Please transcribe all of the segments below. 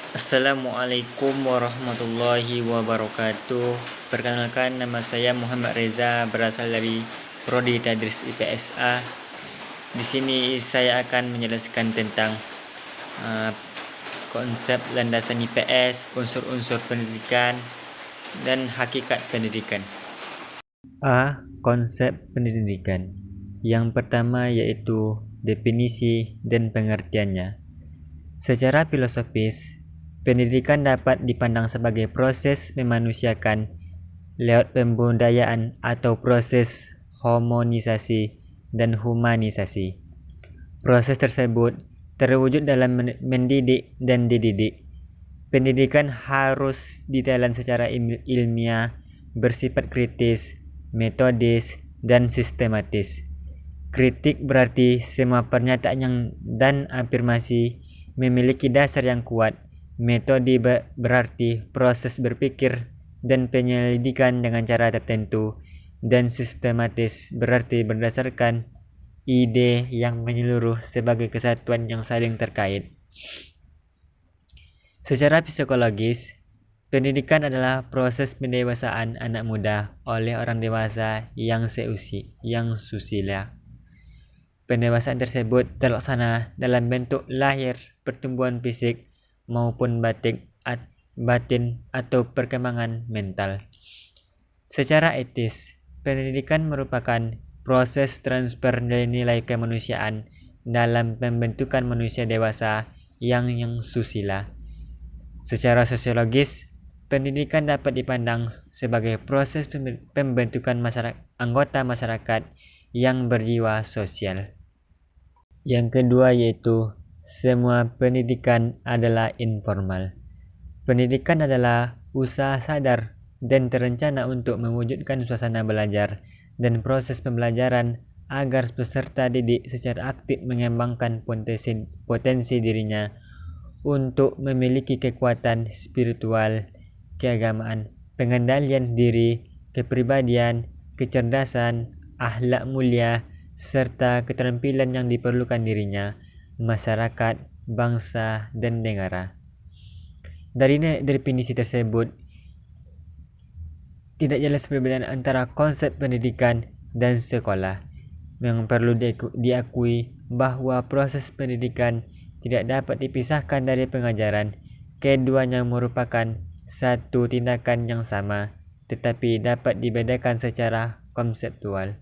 Assalamualaikum warahmatullahi wabarakatuh. Perkenalkan, nama saya Muhammad Reza, berasal dari Prodi Tadris IPSA. Di sini saya akan menjelaskan tentang konsep landasan IPS, unsur-unsur pendidikan, dan hakikat pendidikan. Konsep pendidikan. Yang pertama yaitu definisi dan pengertiannya. Secara filosofis, pendidikan dapat dipandang sebagai proses memanusiakan lewat pembudayaan atau proses homonisasi dan humanisasi. Proses tersebut terwujud dalam mendidik dan dididik. Pendidikan harus ditelan secara ilmiah, bersifat kritis, metodis, dan sistematis. Kritik berarti semua pernyataan dan afirmasi memiliki dasar yang kuat. Metode berarti proses berpikir dan penyelidikan dengan cara tertentu, dan sistematis berarti berdasarkan ide yang menyeluruh sebagai kesatuan yang saling terkait. Secara psikologis, pendidikan adalah proses pendewasaan anak muda oleh orang dewasa yang susila. Pendewasaan tersebut terlaksana dalam bentuk lahir, pertumbuhan fisik, maupun batin atau perkembangan mental. Secara etis, pendidikan merupakan proses transfer nilai-nilai kemanusiaan dalam pembentukan manusia dewasa yang susila. Secara sosiologis, pendidikan dapat dipandang sebagai proses pembentukan anggota masyarakat yang berjiwa sosial. Yang kedua yaitu semua pendidikan adalah informal. Pendidikan adalah usaha sadar dan terencana untuk mewujudkan suasana belajar dan proses pembelajaran agar peserta didik secara aktif mengembangkan potensi dirinya untuk memiliki kekuatan spiritual, keagamaan, pengendalian diri, kepribadian, kecerdasan, akhlak mulia, serta keterampilan yang diperlukan dirinya, masyarakat, bangsa, dan negara. Dari definisi tersebut, tidak jelas perbedaan antara konsep pendidikan dan sekolah. Memang perlu diakui bahwa proses pendidikan tidak dapat dipisahkan dari pengajaran. Keduanya merupakan satu tindakan yang sama, tetapi dapat dibedakan secara konseptual.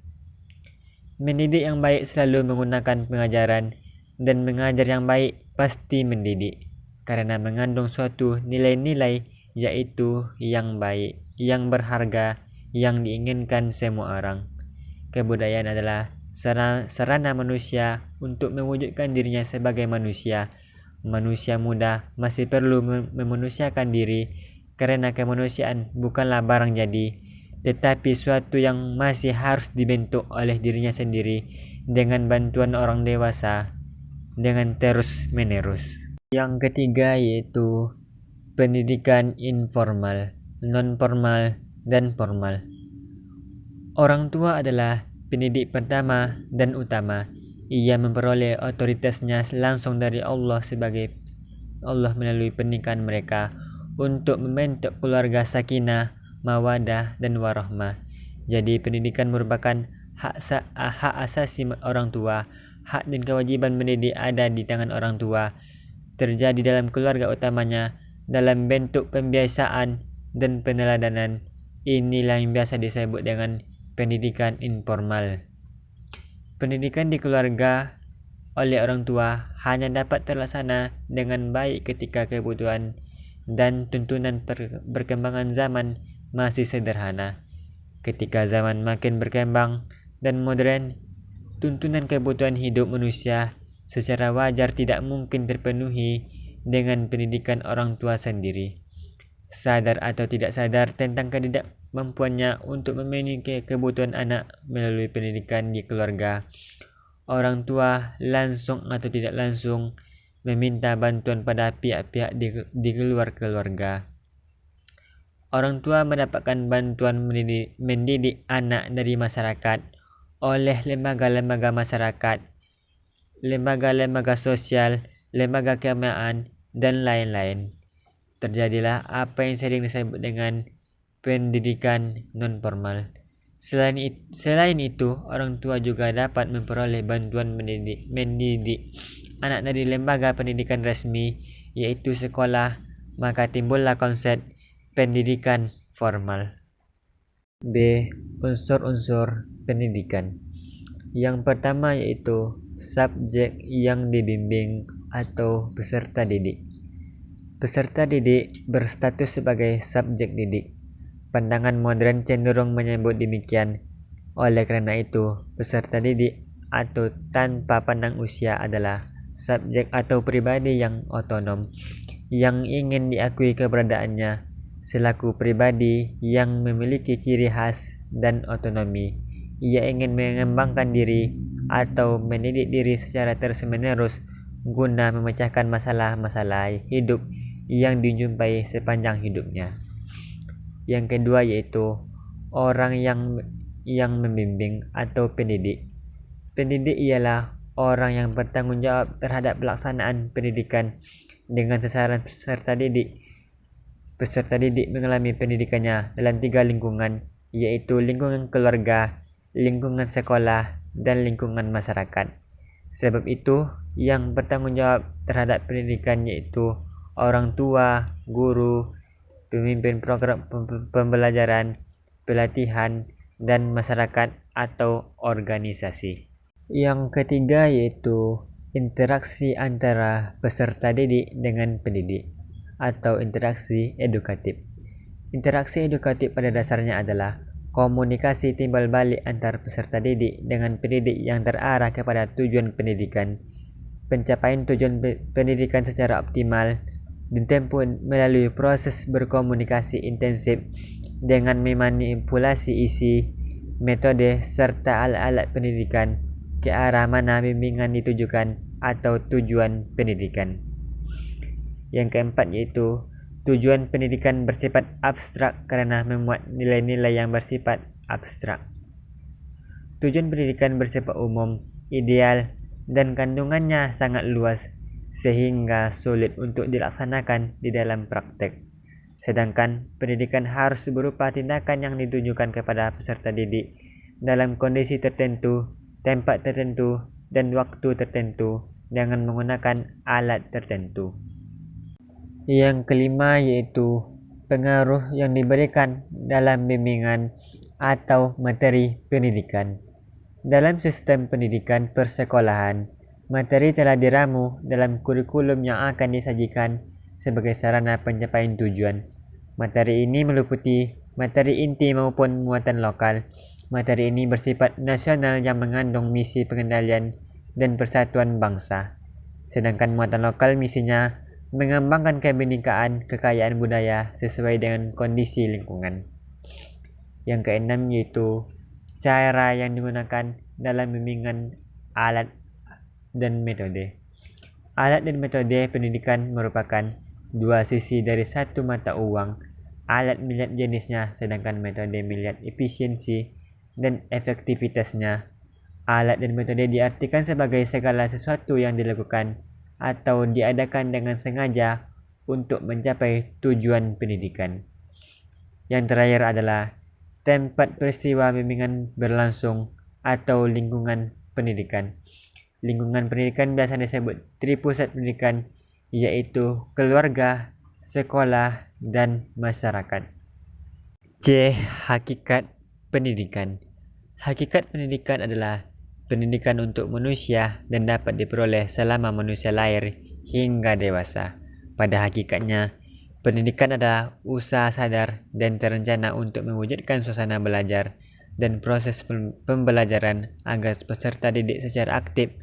Mendidik yang baik selalu menggunakan pengajaran, dan mengajar yang baik pasti mendidik, karena mengandung suatu nilai-nilai, yaitu yang baik, yang berharga, yang diinginkan semua orang. Kebudayaan adalah sarana manusia untuk mewujudkan dirinya sebagai manusia. Manusia muda masih perlu memanusiakan diri, karena kemanusiaan bukanlah barang jadi, tetapi suatu yang masih harus dibentuk oleh dirinya sendiri dengan bantuan orang dewasa dengan terus-menerus. Yang ketiga yaitu pendidikan informal, non-formal, dan formal. Orang tua adalah pendidik pertama dan utama. Ia memperoleh otoritasnya langsung dari Allah melalui pernikahan mereka untuk membentuk keluarga sakinah, mawadah, dan warahmah. Jadi pendidikan merupakan hak asasi orang tua. Hak dan kewajiban mendidik ada di tangan orang tua, terjadi dalam keluarga utamanya dalam bentuk pembiasaan dan peneladanan. Inilah yang biasa disebut dengan pendidikan informal. Pendidikan di keluarga oleh orang tua hanya dapat terlaksana dengan baik ketika kebutuhan dan tuntunan perkembangan zaman masih sederhana. Ketika zaman makin berkembang dan modern, tuntunan kebutuhan hidup manusia secara wajar tidak mungkin terpenuhi dengan pendidikan orang tua sendiri. Sadar atau tidak sadar tentang ketidakmampuannya untuk memenuhi kebutuhan anak melalui pendidikan di keluarga, orang tua langsung atau tidak langsung meminta bantuan pada pihak-pihak di luar keluarga. Orang tua mendapatkan bantuan mendidik anak dari masyarakat oleh lembaga-lembaga masyarakat, lembaga-lembaga sosial, lembaga keagamaan, dan lain-lain. terjadilah apa yang sering disebut dengan pendidikan non-formal. Selain itu, orang tua juga dapat memperoleh bantuan mendidik anak dari lembaga pendidikan resmi, yaitu sekolah, maka timbullah konsep pendidikan formal. B. Unsur-unsur pendidikan. Yang pertama yaitu subjek yang dibimbing atau peserta didik. Peserta didik berstatus sebagai subjek didik. Pandangan modern cenderung menyebut demikian. Oleh karena itu, peserta didik atau tanpa pandang usia adalah subjek atau pribadi yang otonom, yang ingin diakui keberadaannya selaku pribadi yang memiliki ciri khas dan otonomi. Ia ingin mengembangkan diri atau mendidik diri secara terus-menerus guna memecahkan masalah-masalah hidup yang dijumpai sepanjang hidupnya. Yang kedua yaitu orang yang membimbing atau pendidik. Pendidik ialah orang yang bertanggung jawab terhadap pelaksanaan pendidikan dengan sasaran peserta didik. Peserta didik mengalami pendidikannya dalam 3 lingkungan, yaitu lingkungan keluarga, lingkungan sekolah, dan lingkungan masyarakat. Sebab itu, yang bertanggung jawab terhadap pendidikan yaitu orang tua, guru, pemimpin program pembelajaran, pelatihan, dan masyarakat atau organisasi. Yang ketiga yaitu interaksi antara peserta didik dengan pendidik atau interaksi edukatif. Interaksi edukatif pada dasarnya adalah komunikasi timbal balik antar peserta didik dengan pendidik yang terarah kepada tujuan pendidikan. Pencapaian tujuan pendidikan secara optimal ditempuh melalui proses berkomunikasi intensif dengan memanipulasi isi, metode, serta alat-alat pendidikan ke arah mana bimbingan ditujukan atau tujuan pendidikan. Yang keempat yaitu tujuan pendidikan bersifat abstrak karena memuat nilai-nilai yang bersifat abstrak. Tujuan pendidikan bersifat umum, ideal, dan kandungannya sangat luas sehingga sulit untuk dilaksanakan di dalam praktek. Sedangkan pendidikan harus berupa tindakan yang ditujukan kepada peserta didik dalam kondisi tertentu, tempat tertentu, dan waktu tertentu dengan menggunakan alat tertentu. Yang kelima yaitu pengaruh yang diberikan dalam bimbingan atau materi pendidikan. Dalam sistem pendidikan persekolahan, materi telah diramu dalam kurikulum yang akan disajikan sebagai sarana pencapaian tujuan. Materi ini meliputi materi inti maupun muatan lokal. Materi ini bersifat nasional yang mengandung misi pengendalian dan persatuan bangsa. Sedangkan muatan lokal misinya mengembangkan kebinekaan kekayaan budaya sesuai dengan kondisi lingkungan. Yang keenam yaitu cara yang digunakan dalam bimbingan alat dan metode. Alat dan metode pendidikan merupakan dua sisi dari satu mata uang. Alat melihat jenisnya, sedangkan metode melihat efisiensi dan efektivitasnya. Alat dan metode diartikan sebagai segala sesuatu yang dilakukan atau diadakan dengan sengaja untuk mencapai tujuan pendidikan. Yang terakhir adalah tempat peristiwa bimbingan berlangsung atau lingkungan pendidikan. Lingkungan pendidikan biasa disebut tripusat pendidikan, yaitu keluarga, sekolah, dan masyarakat. C. Hakikat pendidikan. Hakikat pendidikan adalah pendidikan untuk manusia dan dapat diperoleh selama manusia lahir hingga dewasa. Pada hakikatnya, pendidikan adalah usaha sadar dan terencana untuk mewujudkan suasana belajar dan proses pembelajaran agar peserta didik secara aktif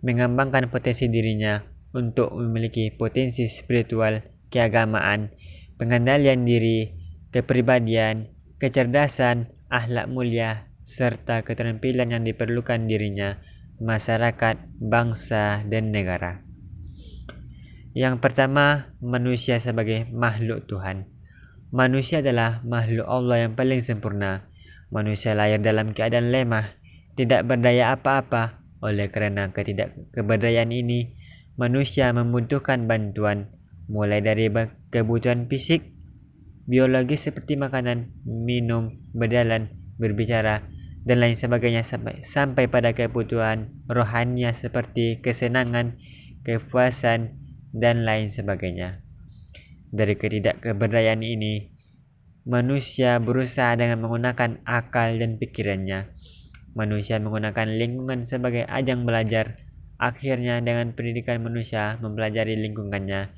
mengembangkan potensi dirinya untuk memiliki potensi spiritual, keagamaan, pengendalian diri, kepribadian, kecerdasan, akhlak mulia, serta keterampilan yang diperlukan dirinya, masyarakat, bangsa, dan negara. Yang pertama, manusia sebagai makhluk Tuhan. Manusia adalah makhluk Allah yang paling sempurna. Manusia lahir dalam keadaan lemah, tidak berdaya apa-apa. Oleh kerana ketidakkeberdayaan ini, manusia membutuhkan bantuan. mulai dari kebutuhan fisik, biologis seperti makanan, minum, berjalan, berbicara, dan lain sebagainya sampai pada kebutuhan rohania seperti kesenangan, kepuasan, dan lain sebagainya. Dari ketidakberdayaan ini, manusia berusaha dengan menggunakan akal dan pikirannya. Manusia menggunakan lingkungan sebagai ajang belajar. Akhirnya dengan pendidikan manusia mempelajari lingkungannya.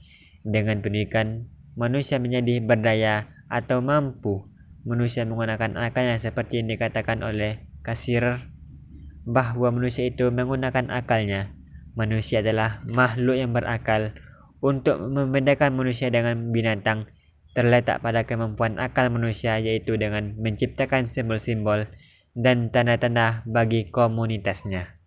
Dengan pendidikan manusia menjadi berdaya atau mampu. Manusia menggunakan akalnya seperti yang dikatakan oleh Kasir bahwa manusia itu menggunakan akalnya. Manusia adalah makhluk yang berakal. Untuk membedakan manusia dengan binatang terletak pada kemampuan akal manusia, yaitu dengan menciptakan simbol-simbol dan tanda-tanda bagi komunitasnya.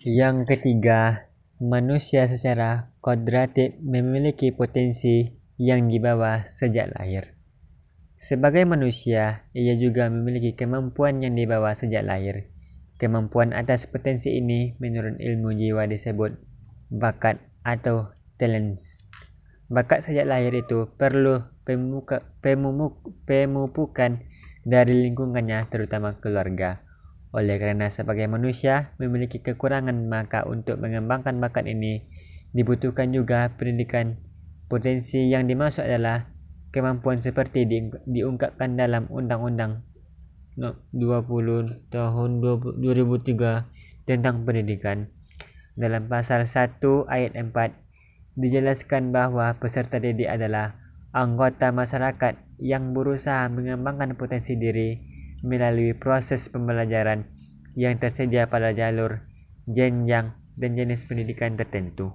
Yang ketiga, manusia secara kodratif memiliki potensi yang dibawa sejak lahir. Sebagai manusia, ia juga memiliki kemampuan yang dibawa sejak lahir. Kemampuan atas potensi ini menurut ilmu jiwa disebut bakat atau talents. Bakat sejak lahir itu perlu pemupukan dari lingkungannya, terutama keluarga. Oleh karena sebagai manusia memiliki kekurangan, maka untuk mengembangkan bakat ini dibutuhkan juga pendidikan. Potensi yang dimaksud adalah kemampuan seperti diungkapkan dalam Undang-Undang 20 tahun 2003 tentang pendidikan. Dalam pasal 1 ayat 4 dijelaskan bahwa peserta didik adalah anggota masyarakat yang berusaha mengembangkan potensi diri melalui proses pembelajaran yang tersedia pada jalur, jenjang, dan jenis pendidikan tertentu.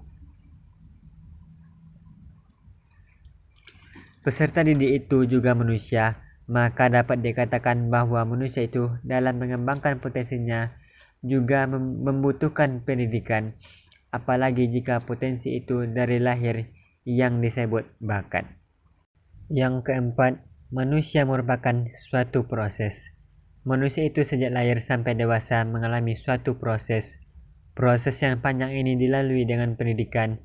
Peserta didik itu juga manusia, maka dapat dikatakan bahwa manusia itu dalam mengembangkan potensinya juga membutuhkan pendidikan, apalagi jika potensi itu dari lahir yang disebut bakat. Yang keempat, manusia merupakan suatu proses. Manusia itu sejak lahir sampai dewasa mengalami suatu proses. Proses yang panjang ini dilalui dengan pendidikan,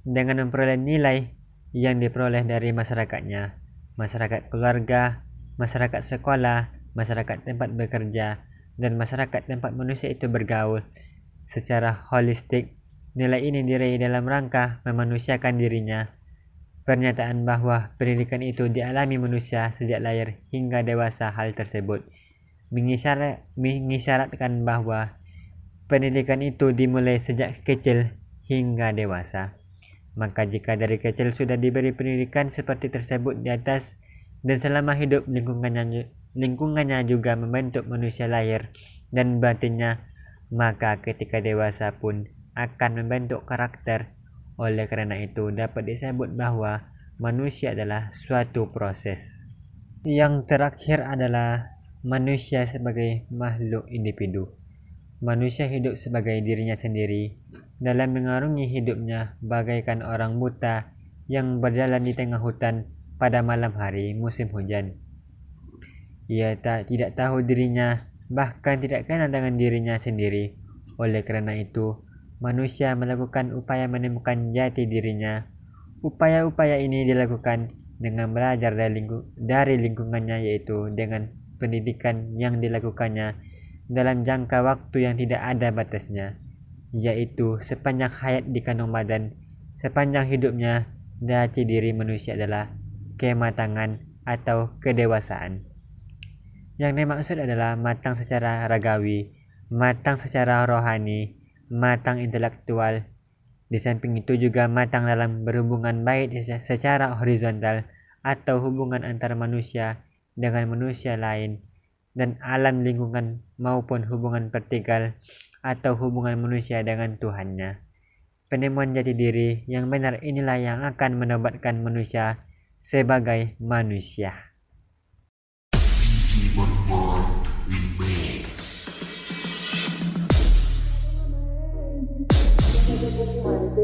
dengan memperoleh nilai yang diperoleh dari masyarakatnya, masyarakat keluarga, masyarakat sekolah, masyarakat tempat bekerja, dan masyarakat tempat manusia itu bergaul. Secara holistik, nilai ini diraih dalam rangka memanusiakan dirinya. Pernyataan bahwa pendidikan itu dialami manusia sejak lahir hingga dewasa, hal tersebut mengisyaratkan bahwa pendidikan itu dimulai sejak kecil hingga dewasa. Maka jika dari kecil sudah diberi pendidikan seperti tersebut di atas dan selama hidup lingkungannya juga membentuk manusia lahir dan batinnya, maka ketika dewasa pun akan membentuk karakter. Oleh karena itu dapat disebut bahwa manusia adalah suatu proses. Yang terakhir adalah manusia sebagai makhluk individu. Manusia hidup sebagai dirinya sendiri dalam mengarungi hidupnya bagaikan orang buta yang berjalan di tengah hutan pada malam hari musim hujan. Ia tidak tahu dirinya, bahkan tidak kenal dengan dirinya sendiri. Oleh karena itu, manusia melakukan upaya menemukan jati dirinya. Upaya-upaya ini dilakukan dengan belajar dari lingkungannya, yaitu dengan pendidikan yang dilakukannya dalam jangka waktu yang tidak ada batasnya, yaitu sepanjang hayat di kandung badan, sepanjang hidupnya. Jati diri manusia adalah kematangan atau kedewasaan. Yang dimaksud adalah matang secara ragawi, matang secara rohani, matang intelektual. Di samping itu juga matang dalam berhubungan baik secara horizontal atau hubungan antara manusia dengan manusia lain dan alam lingkungan, maupun hubungan vertikal atau hubungan manusia dengan Tuhannya. Penemuan jati diri yang benar inilah yang akan menobatkan manusia sebagai manusia. Remix.